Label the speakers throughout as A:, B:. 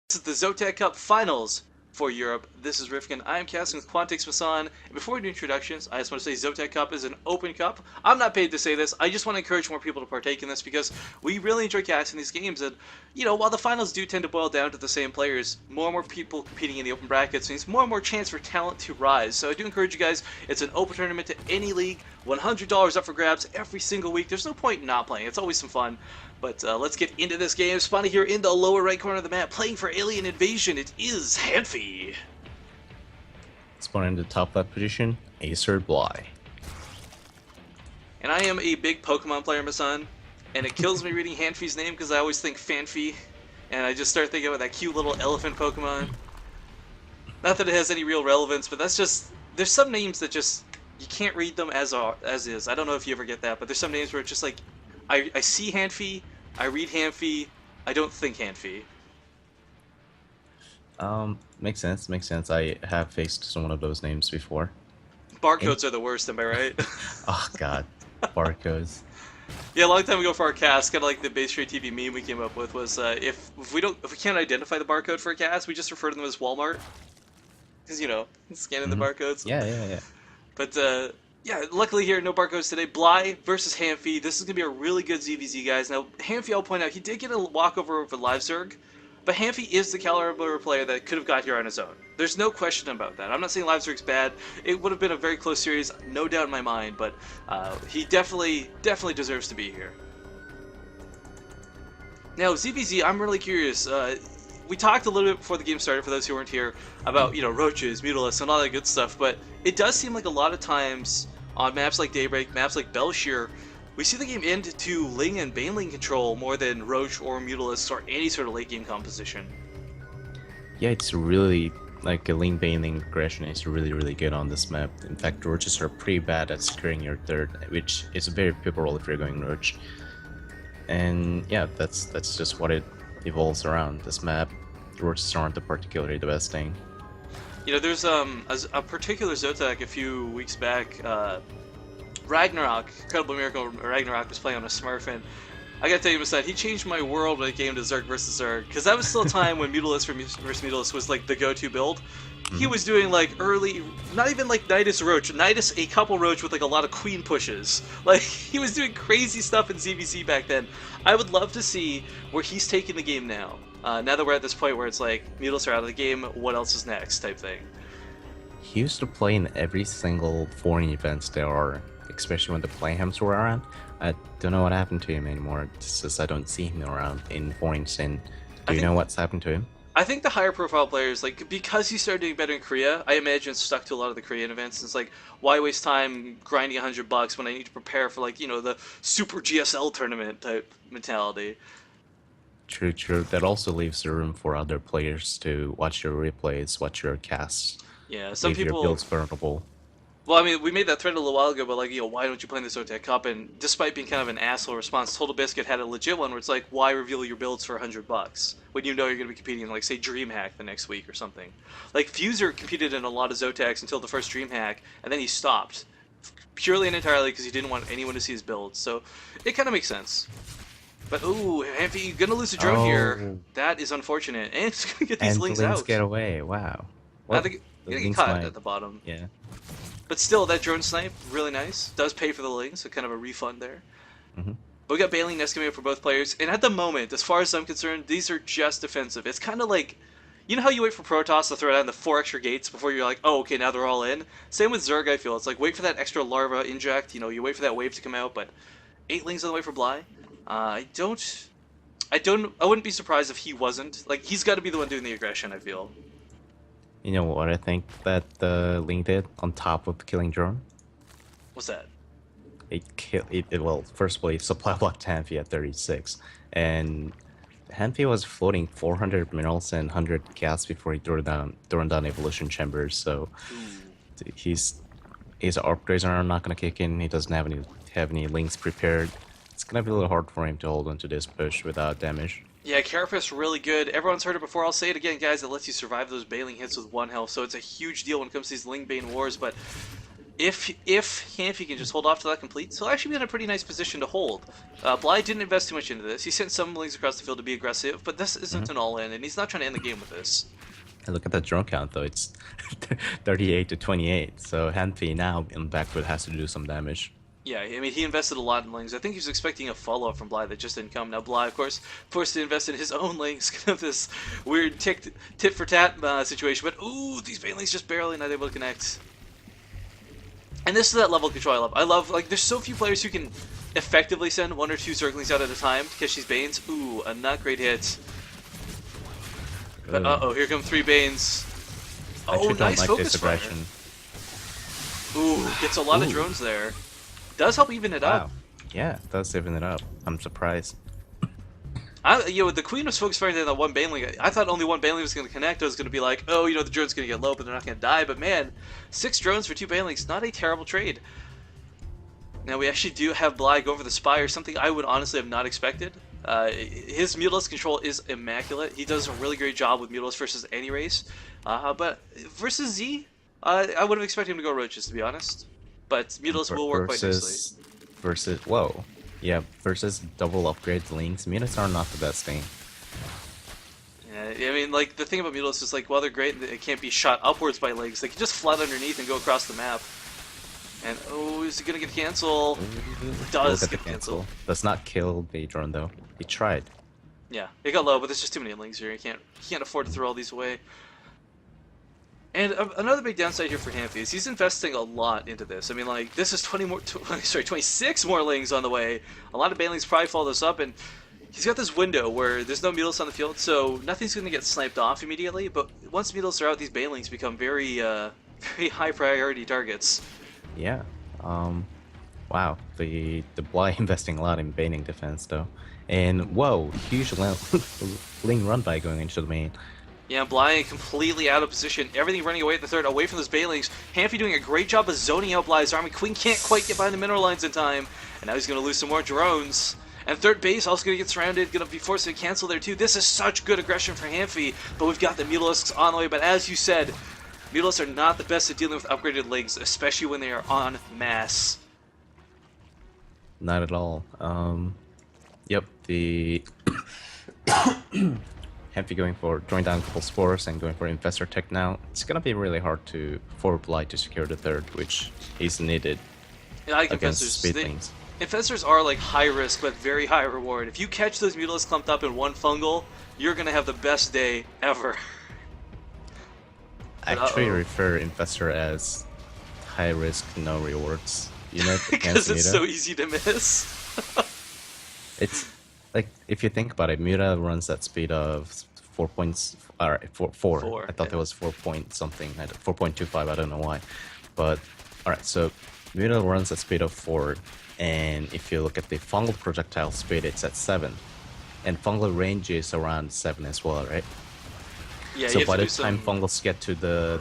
A: This is the ZOTAC Cup Finals for Europe. This is Rifkin. I am casting with Quantix Masan. And before we do introductions, I just want to say ZOTAC Cup is an open cup. I'm not paid to say this. I just want to encourage more people to partake in this because we really enjoy casting these games. And, you know, while the finals do tend to boil down to the same players, more and more people competing in the open brackets means more and more chance for talent to rise. So I do encourage you guys. It's an open tournament to any league. $100 up for grabs every single week. There's no point in not playing. It's always some fun. But let's get into this game. Spawning here in the lower right corner of the map, playing for Alien Invasion, it is Hanfy.
B: Spawning in the top left position, Acer Bly.
A: And I am a big Pokemon player, my son. And it kills me reading Hanfy's name because I always think Fanfy. And I just start thinking about that cute little elephant Pokemon. Not that it has any real relevance, but that's just... There's some names that just... You can't read them as is. I don't know if you ever get that, but there's some names where it's just like... I see Hanfy, I read Hanfy, I don't think Hanfy.
B: Makes sense. I have faced some one of those names before.
A: Barcodes are the worst, am I right?
B: Oh god, barcodes.
A: Yeah, a long time ago for our cast, kind of like the BaseTradeTV meme we came up with was if we can't identify the barcode for a cast, we just refer to them as Walmart, because you know, scanning the barcodes.
B: Yeah.
A: But yeah, luckily here, no barcodes today. Bly versus Hanfy. This is going to be a really good ZVZ, guys. Now, Hanfy, I'll point out, he did get a walkover over Live Zerg, but Hanfy is the caliber player that could have got here on his own. There's no question about that. I'm not saying Live Zerg's bad. It would have been a very close series, no doubt in my mind, but he definitely deserves to be here. Now, ZVZ, I'm really curious. We talked a little bit before the game started, for those who weren't here, about, you know, roaches, mutalisks, and all that good stuff, but it does seem like a lot of times on maps like Daybreak, maps like Belshire, we see the game end to Ling and Baneling control more than Roach or Mutalisks or any sort of late game composition.
B: Yeah, it's really, like, a Ling Baneling aggression is really good on this map. In fact, Roaches are pretty bad at securing your third, which is a very pivotal if you're going Roach. And yeah, that's just what it evolves around, this map. Roaches aren't particularly the best thing.
A: You know, there's a particular ZOTAC a few weeks back, Ragnarok, Incredible Miracle Ragnarok was playing on a Smurf, and I gotta tell you, that he changed my world when it came to Zerg versus Zerg, because that was still a time when Mutalisk versus Mutalisk was like the go-to build. He was doing like early, not even like Nidus Roach, Nidus a couple Roach with like a lot of queen pushes. Like, he was doing crazy stuff in ZVC back then. I would love to see where he's taking the game now. Now that we're at this point where it's like, Mutalisks are out of the game, what else is next type thing.
B: He used to play in every single foreign events there are, especially when the Playhams were around. I don't know what happened to him anymore. It's just I don't see him around in foreign scene. Do you know what's happened to him?
A: I think the higher profile players, like, because he started doing better in Korea, I imagine stuck to a lot of the Korean events. It's like, why waste time grinding $100 when I need to prepare for, like, you know, the super GSL tournament type mentality.
B: True. That also leaves the room for other players to watch your replays, watch your casts.
A: Yeah, some
B: leave
A: people...
B: your builds vulnerable.
A: Well, I mean, we made that thread a little while ago, but like, you know, why don't you play in the ZOTAC Cup? And despite being kind of an asshole response, Total Biscuit had a legit one where it's like, why reveal your builds for $100 when you know you're going to be competing in, like, say, DreamHack the next week or something? Like, Fuser competed in a lot of ZOTACs until the first DreamHack, and then he stopped. Purely and entirely because he didn't want anyone to see his builds. So, it kind of makes sense. But, ooh, Hanfy, gonna lose a drone here. That is unfortunate. And it's gonna get these
B: and
A: links
B: the links
A: out.
B: get away, wow.
A: Well, I think you're getting caught at the bottom.
B: Yeah.
A: But still, that drone snipe, really nice. Does pay for the links, so kind of a refund there. But we got Baneling Nest coming up for both players. And at the moment, as far as I'm concerned, these are just defensive. It's kind of like, you know how you wait for Protoss to throw down the 4 extra gates before you're like, oh, okay, now they're all in? Same with Zerg, I feel. It's like, wait for that extra larva inject, you know, you wait for that wave to come out, but 8 links on the way for Bly. I wouldn't be surprised if he wasn't. Like, he's got to be the one doing the aggression, I feel.
B: You know what I think that the Link did on top of killing drone?
A: What's that?
B: Well, first of all, it supply blocked Hanfy at 36, and Hanfy was floating 400 minerals and 100 gas before he threw down evolution chambers. So his upgrades are not gonna kick in. He doesn't have any links prepared. It's gonna be a little hard for him to hold onto this push without damage.
A: Yeah, Carapace really good. Everyone's heard it before. I'll say it again, guys. It lets you survive those Baneling hits with 1 health, so it's a huge deal when it comes to these Ling Bane wars. But if Hanfy can just hold off till that completes, he'll actually be in a pretty nice position to hold. Bly didn't invest too much into this. He sent some lings across the field to be aggressive, but this isn't
B: Mhm.
A: an all-in, and he's not trying to end the game with this.
B: And look at that drone count though. It's 38 to 28. So Hanfi now in back foot has to do some damage.
A: Yeah, I mean, he invested a lot in lings. I think he was expecting a follow-up from Bly that just didn't come. Now Bly, of course, forced to invest in his own lings. Kind of this weird tit-for-tat situation. But, ooh, these banelings just barely not able to connect. And this is that level of control I love. Like, there's so few players who can effectively send 1 or 2 Zerglings out at a time to catch these Banes. Ooh, a not great hit. But, uh-oh, here come 3 Banes.
B: I actually don't
A: nice
B: like
A: focus
B: this aggression.
A: fire. Ooh, gets a lot of drones there. Does help even it up.
B: Wow. Yeah, it does even it up. I'm surprised.
A: The Queen was focus firing that one Baneling. I thought only one Baneling was going to connect. I was going to be like, oh, you know, the drone's going to get low, but they're not going to die. But man, 6 drones for 2 Banelings, not a terrible trade. Now we actually do have Bly go for the Spire, something I would honestly have not expected. His Mutalisk control is immaculate. He does a really great job with Mutalisk versus any race. But versus Z, I would have expected him to go Roaches, to be honest. But Mutalisk will work quite nicely.
B: Whoa. Yeah, versus double upgrade links, Mutas are not the best thing.
A: Yeah, I mean, like, the thing about Mutalisk is, like, while they're great, it can't be shot upwards by legs. They can just flat underneath and go across the map. And, oh, is he gonna get cancel? Does get cancel.
B: Does not kill the drone, though. He tried.
A: Yeah, it got low, but there's just too many lings here. He can't afford to throw all these away. And another big downside here for Hanfy is he's investing a lot into this. I mean, like, this is 26 more lings on the way. A lot of banelings probably follow this up, and he's got this window where there's no Mutals on the field, so nothing's going to get sniped off immediately. But once Mutals are out, these banelings become very, very high priority targets.
B: Yeah. Wow. The Bly investing a lot in baning defense, though. And whoa, huge ling run by going into the main.
A: Yeah, Bly completely out of position. Everything running away at the third, away from those Banelings. Hanfy doing a great job of zoning out Bly's army. Queen can't quite get behind the mineral lines in time. And now he's going to lose some more drones. And third base also going to get surrounded. Going to be forced to cancel there too. This is such good aggression for Hanfy. But we've got the Mutalisks on the way. But as you said, Mutalisks are not the best at dealing with upgraded legs, especially when they are en masse.
B: Not at all. Yep, the Hanfy going for drawing down a couple spores and going for Infestor Tech now. It's gonna be really hard for Bly to secure the third, which is needed against speedlings.
A: Infestors are like high risk but very high reward. If you catch those Mutalisks clumped up in one fungal, you're gonna have the best day ever.
B: I actually refer Infestor as high risk, no rewards. You know,
A: because it's so easy to miss.
B: It's like, if you think about it, Muta runs at speed of 4 points. Alright, 4. I thought it was 4 point something. 4.25. I don't know why. But alright, so Muta runs at speed of 4, and if you look at the fungal projectile speed, it's at 7, and fungal range is around 7 as well, right?
A: Yeah.
B: So by the time fungals get to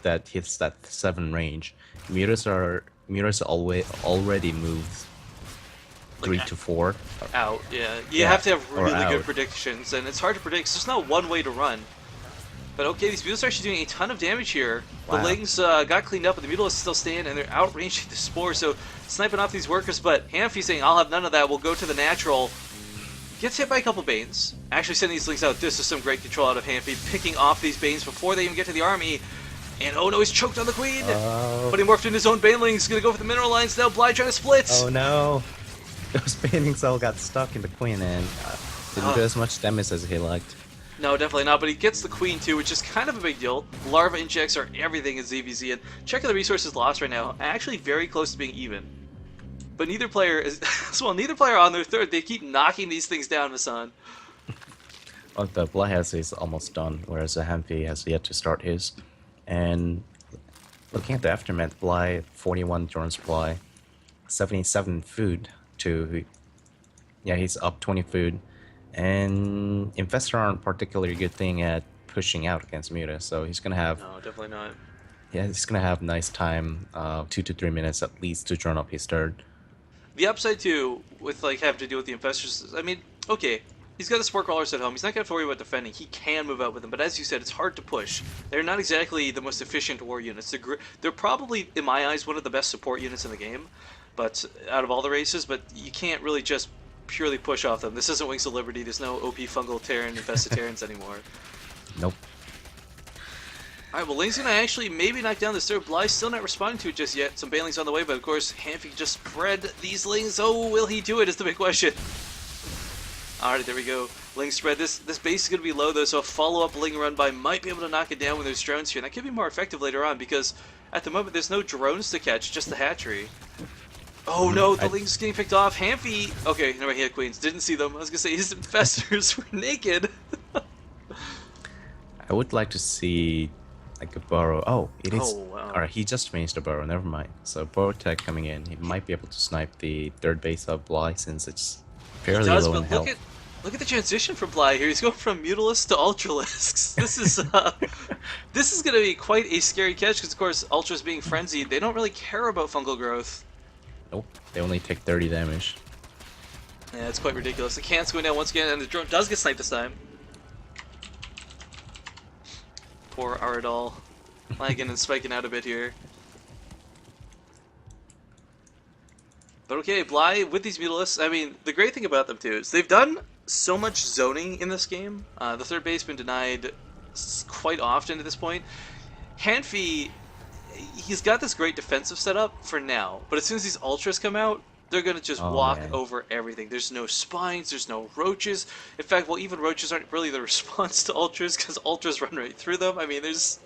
B: that hits that 7 range, Mutas already moved 3 to 4
A: out. Yeah, you have to have really good predictions, and it's hard to predict. There's not one way to run. But okay, these Mutals are actually doing a ton of damage here. Wow. The Lings got cleaned up, but the Mutals still stand, and they're outranging the Spore, so sniping off these workers. But Hanfy saying, I'll have none of that, we'll go to the natural. Gets hit by a couple Banes. Actually sending these Lings out. This is some great control out of Hanfy, picking off these Banes before they even get to the army. And oh no, he's choked on the Queen! But he morphed into his own Banelings, gonna go for the mineral lines now, Bly trying to split!
B: Oh no! Those Banelings all got stuck in the Queen and didn't do as much damage as he liked.
A: No, definitely not, but he gets the Queen too, which is kind of a big deal. Larva injects are everything in ZVZ, and checking the resources lost right now, actually very close to being even. But neither player is... well, neither player on their third, they keep knocking these things down, Masan.
B: Oh, the Bly is almost done, whereas the Hanfy has yet to start his. And looking at the aftermath, Bly, 41 drone supply, 77 food to... Yeah, he's up 20 food. And Infestor aren't particularly good thing at pushing out against Muta, so he's gonna have...
A: No, definitely not.
B: Yeah, he's gonna have nice time, 2 to 3 minutes at least to drone up his third.
A: The upside too, with like having to deal with the Infestors, I mean, okay, He's got the support crawlers at home. He's not going to have to worry about defending. He can move out with them, but as you said, it's hard to push. They're not exactly the most efficient war units. They're probably, in my eyes, one of the best support units in the game, but out of all the races. But you can't really just purely push off them. This isn't Wings of Liberty. There's no OP Fungal Terran infested Terrans anymore.
B: Nope.
A: Alright, well, Ling's gonna actually maybe knock down this third. Bly's still not responding to it just yet. Some Banelings on the way, but of course, Hanfy just spread these Lings. Oh, will he do it is the big question. Alright, there we go. Ling spread. This base is gonna be low, though, so a follow-up Ling run by might be able to knock it down when there's drones here. And that could be more effective later on, because at the moment there's no drones to catch, just the hatchery. Oh no, the Ling's getting picked off. Hanfy... Okay, never mind, he had Queens. Didn't see them. I was gonna say, his infestors were naked.
B: I would like to see like a burrow. Oh, it is.
A: Oh, wow.
B: Alright, he just finished a burrow. Never mind. So burrow tech coming in. He might be able to snipe the third base of Bly since it's fairly low in health.
A: Look at the transition from Bly here. He's going from Mutalisks to Ultralisks. This is going to be quite a scary catch because, of course, Ultras being frenzied, they don't really care about fungal growth.
B: Nope, they only take 30 damage.
A: Yeah, it's quite ridiculous. The can's going down once again, and the drone does get sniped this time. Poor Aradal. Lagging and spiking out a bit here. But okay, Bly with these Mutalisks, I mean, the great thing about them too is they've done so much zoning in this game. The third base been denied quite often at this point. Hanfy, he's got this great defensive setup for now, but as soon as these Ultras come out, they're going to just walk over everything. There's no spines, there's no roaches. In fact, well, even roaches aren't really the response to Ultras because Ultras run right through them. I mean, there's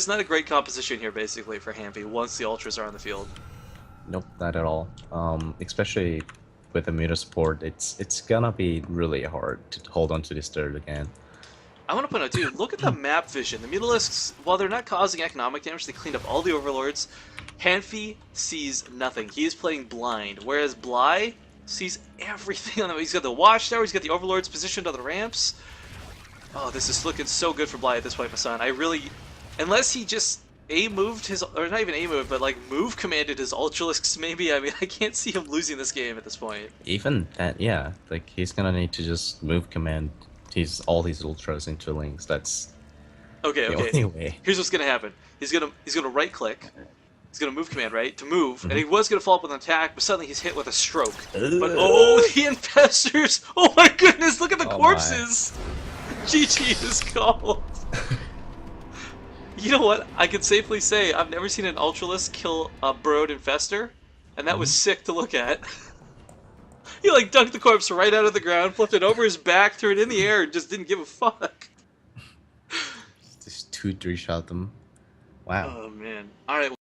A: not a great composition here, basically, for Hanfy once the Ultras are on the field.
B: Nope, not at all. Especially with the Muta support, it's gonna be really hard to hold on to this third again.
A: I want to point out, too, look at the map vision. The Mutalisks, while they're not causing economic damage, they cleaned up all the Overlords. Hanfy sees nothing. He is playing blind, whereas Bly sees everything on the way. He's got the Watchtower, he's got the Overlords positioned on the ramps. Oh, this is looking so good for Bly at this point, my son. I really... Unless he just A-moved his... Or not even A-moved, but like move-commanded his Ultralisks, maybe. I mean, I can't see him losing this game at this point.
B: Even that, yeah. Like, he's gonna need to just move command all these Ultras into Lings. That's
A: the
B: only way.
A: Here's what's gonna happen. He's gonna right-click. He's going to move command, right? To move. And he was going to follow up with an attack, but suddenly he's hit with a stroke. But, oh, the infestors! Oh my goodness, look at the corpses! GG is called. You know what? I can safely say I've never seen an Ultralisk kill a burrowed infestor, and that was sick to look at. He like dunked the corpse right out of the ground, flipped it over his back, threw it in the air, and just didn't give a fuck.
B: Just 2-3 shot them. Wow.
A: Oh man. Alright, well